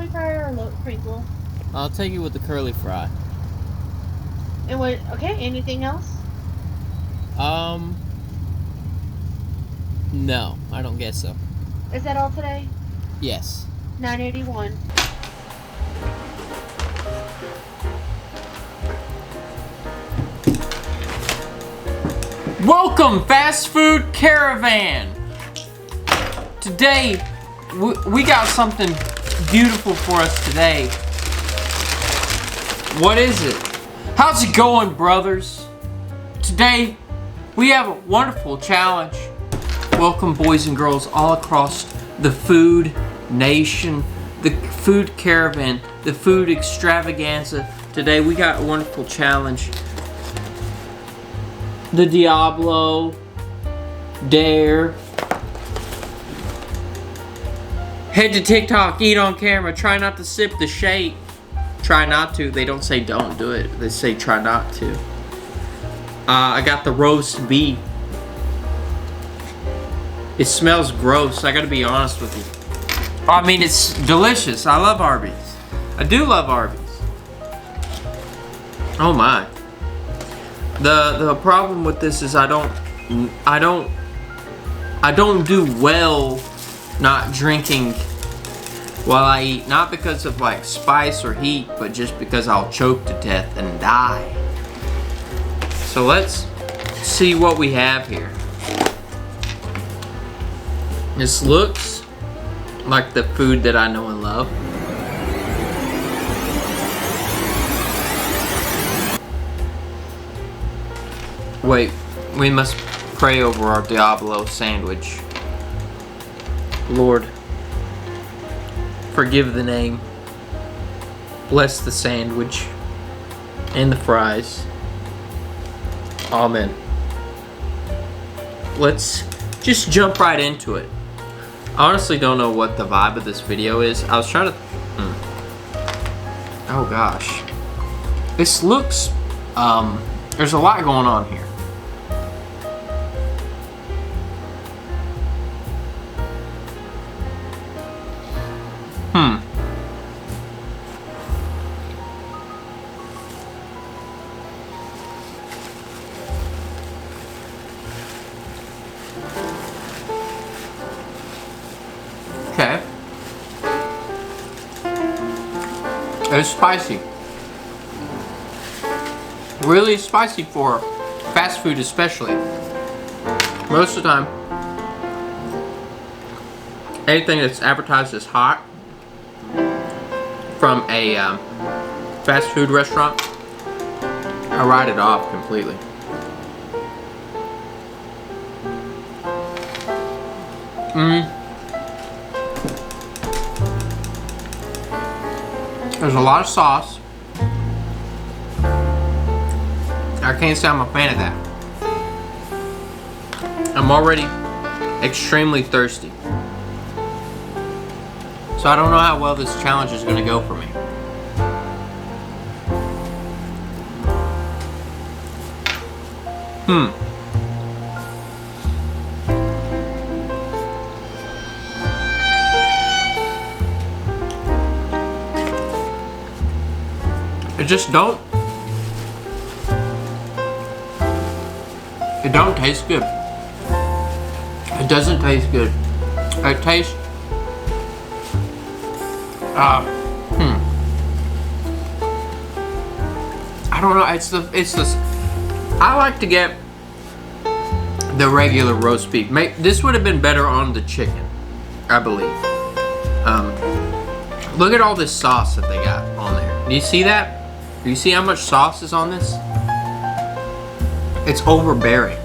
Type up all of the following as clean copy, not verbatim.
curly fry or a crinkle? I'll take it with the curly fry. And what? Okay. Anything else? No, I don't guess so. Is that all today? Yes. $9.81. Welcome, Fast Food Caravan. Today, we got something beautiful for us today. What is it? How's it going, brothers? Today, we have a wonderful challenge. Welcome, boys and girls, all across the food nation, the food caravan, the food extravaganza. Today, we got a wonderful challenge. The Diablo Dare. Head to TikTok, eat on camera, try not to sip the shake. Try not to. They don't say don't do it. They say try not to. I got the roast beef. It smells gross. I gotta be honest with you. I mean, it's delicious. I love Arby's. I do love Arby's. Oh my. The problem with this is I don't do well not drinking while I eat. Not because of like spice or heat, but just because I'll choke to death and die. So let's see what we have here. This looks like the food that I know and love. Wait, we must pray over our Diablo sandwich. Lord, forgive the name. Bless the sandwich and the fries. Amen. Let's just jump right into it. I honestly don't know what the vibe of this video is. I was trying to... Oh gosh. This looks... There's a lot going on here. Okay. It's spicy. Really spicy for fast food especially. Most of the time, anything that's advertised as hot from a fast food restaurant, I write it off completely. There's a lot of sauce. I can't say I'm a fan of that. I'm already extremely thirsty. So I don't know how well this challenge is going to go for me. It just don't taste good. It doesn't taste good. It tastes I don't know. It's the I like to get the regular roast beef. This would have been better on the chicken, I believe. Look at all this sauce that they got on there. Do you see that? Do you see how much sauce is on this? It's overbearing.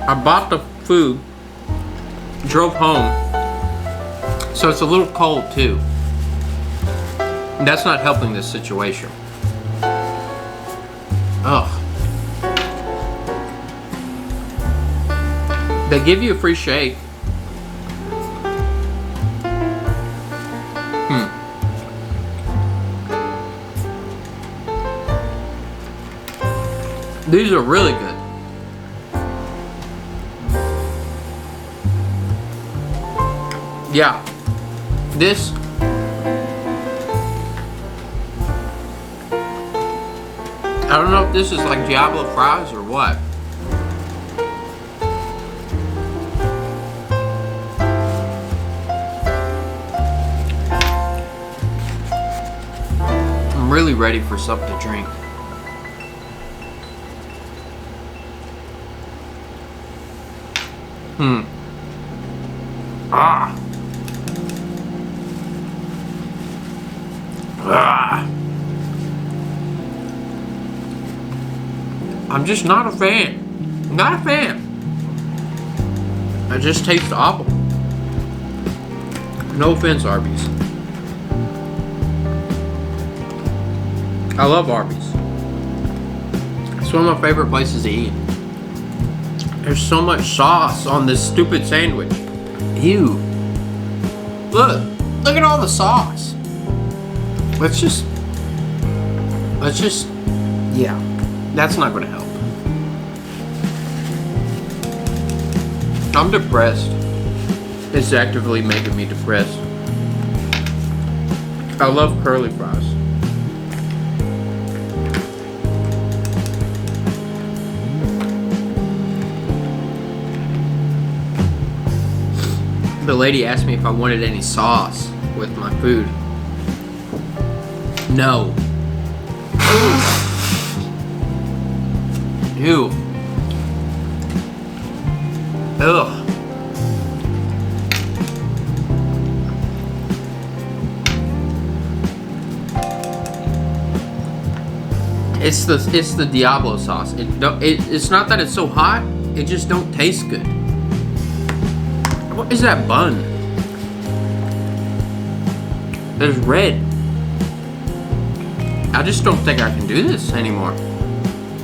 I bought the food, drove home, so it's a little cold too. And that's not helping this situation. Ugh. They give you a free shake. These are really good. Yeah. This. I don't know if this is like Diablo fries or what. I'm really ready for something to drink. Ah. Ah. I'm just not a fan. Not a fan. It just tastes awful. No offense, Arby's. I love Arby's. It's one of my favorite places to eat. There's so much sauce on this stupid sandwich. Ew. Look at all the sauce. Let's just, yeah, that's not gonna help. I'm depressed. It's actively making me depressed. I love curly fries. The lady asked me if I wanted any sauce with my food. No. Ew. Ugh. It's the Diablo sauce. It's not that it's so hot. It just don't taste good. What is that bun? It's red. I just don't think I can do this anymore.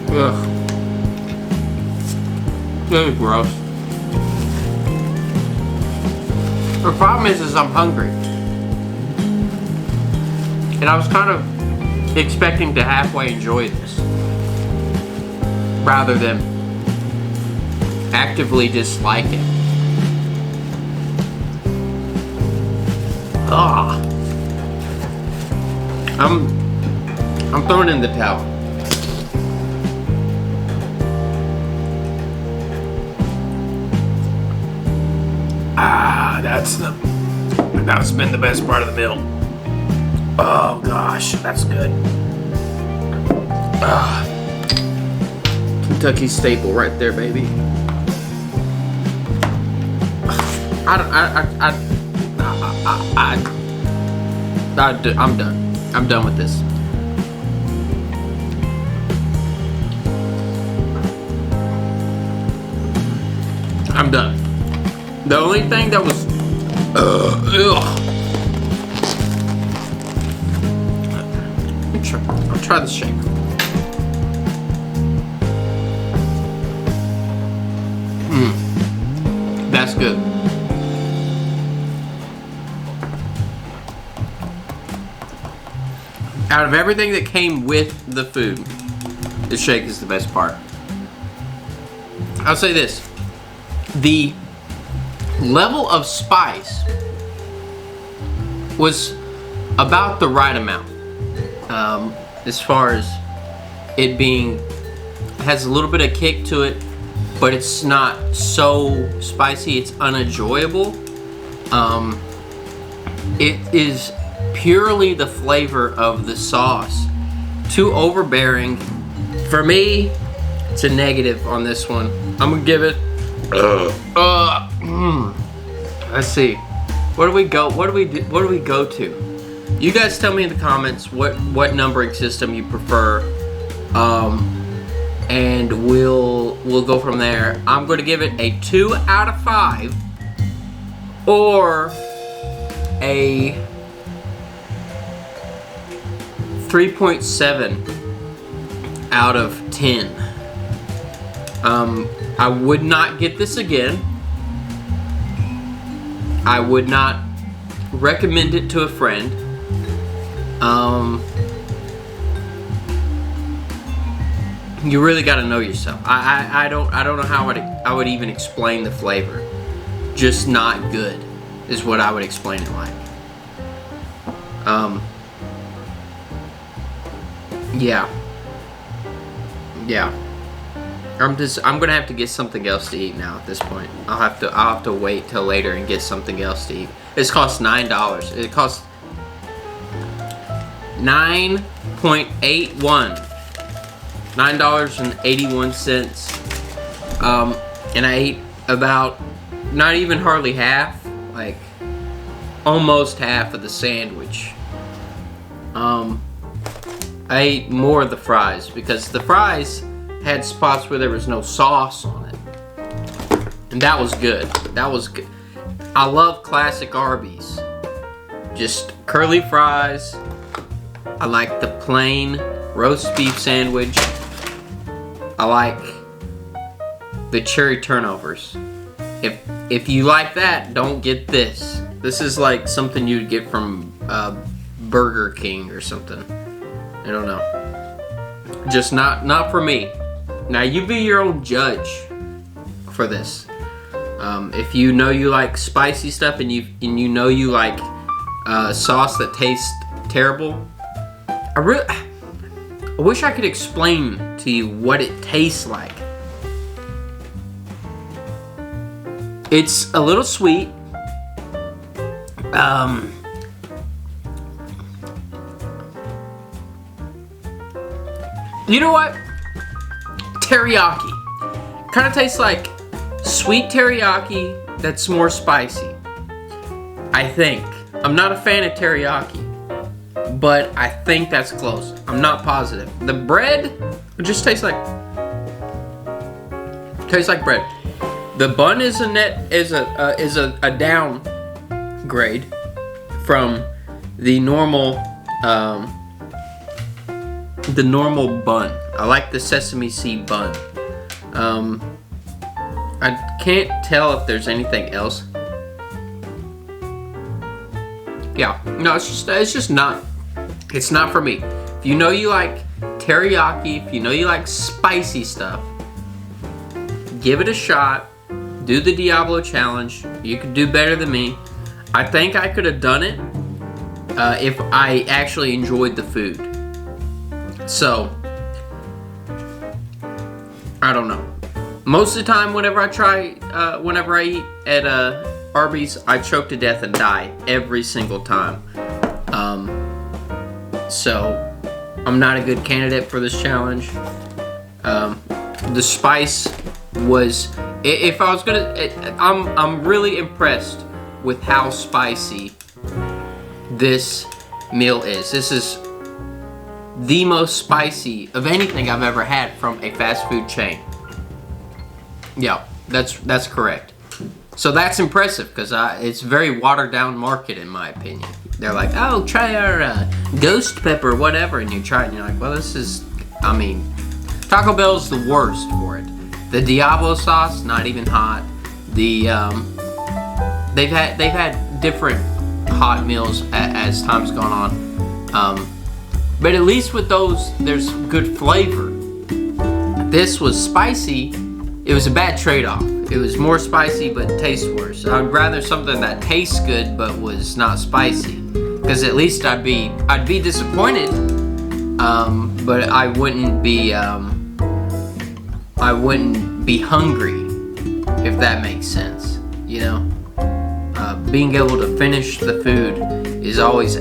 Ugh. This is gross. The problem is I'm hungry. And I was kind of expecting to halfway enjoy this. Rather than actively dislike it. Ah. I'm throwing in the towel. Ah, that's been the best part of the meal. Oh gosh, that's good. Ah, Kentucky staple right there, baby. I'm done. I'm done with this. I'm done. The only thing that was I'll try the shake. That's good. Out of everything that came with the food, the shake is the best part. I'll say this. The level of spice was about the right amount. As far as it has a little bit of kick to it, but it's not so spicy it's unenjoyable. It is purely the flavor of the sauce. Too overbearing. For me, it's a negative on this one. I'm gonna give it. Let's see. What do we go? What do we go to? You guys tell me in the comments what numbering system you prefer, and we'll go from there. I'm gonna give it a 2 out of 5, or a 3.7 out of 10. I would not get this again. I would not recommend it to a friend. You really got to know yourself. I don't know how I would even explain the flavor. Just not good. is what I would explain it like. Yeah. Yeah. I'm gonna have to get something else to eat now at this point. I'll have to wait till later and get something else to eat. This costs $9. It costs $9.81. $9.81. And I ate about not even hardly half, like almost half of the sandwich. I ate more of the fries because the fries had spots where there was no sauce on it. And that was good. That was good. I love classic Arby's. Just curly fries. I like the plain roast beef sandwich. I like the cherry turnovers. If you like that, don't get this. This is like something you'd get from Burger King or something. I don't know. Just not for me. Now you be your own judge for this. If you know you like spicy stuff and you know you like sauce that tastes terrible, I wish I could explain to you what it tastes like. It's a little sweet. You know what? Teriyaki. Kind of tastes like sweet teriyaki that's more spicy. I think. I'm not a fan of teriyaki, but I think that's close. I'm not positive. The bread just tastes like bread. The bun is a downgrade from the normal bun. I like the sesame seed bun. I can't tell if there's anything else. Yeah, no, it's not for me. If you know you like teriyaki, if you know you like spicy stuff, give it a shot. Do the Diablo challenge. You could do better than me. I think I could have done it if I actually enjoyed the food. So, I don't know. Most of the time, whenever I eat at Arby's, I choke to death and die every single time. So, I'm not a good candidate for this challenge. The spice was, if I was gonna, I'm really impressed with how spicy this meal is. This is the most spicy of anything I've ever had from a fast food chain. Yeah, that's correct. So that's impressive because it's very watered down market in my opinion. They're like, oh, try our ghost pepper, whatever, and you try it and you're like, well, this is, I mean, Taco Bell's the worst for it. The Diablo sauce, not even hot. The they've had different hot meals as time's gone on. But at least with those, there's good flavor. This was spicy. It was a bad trade-off. It was more spicy but tastes worse. I'd rather something that tastes good but was not spicy, because at least I'd be disappointed, but I wouldn't be hungry, if that makes sense. You know, being able to finish the food is always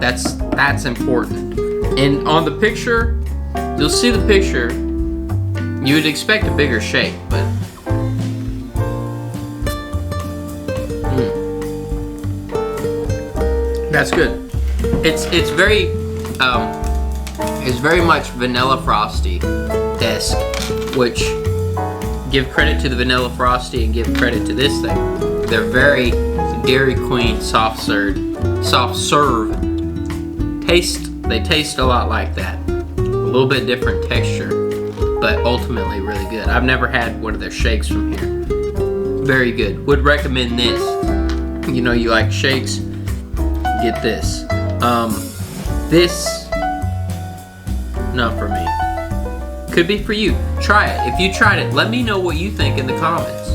that's important. And on the picture, you'll see the picture. You would expect a bigger shake, but that's good. It's very much Vanilla Frosty-esque, which give credit to the Vanilla Frosty and give credit to this thing. They're very Dairy Queen soft serve. They taste a lot like that. A little bit different texture, but ultimately really good. I've never had one of their shakes from here. Very good. Would recommend this. You know you like shakes, get this. This, not for me. Could be for you. Try it. If you tried it, let me know what you think in the comments.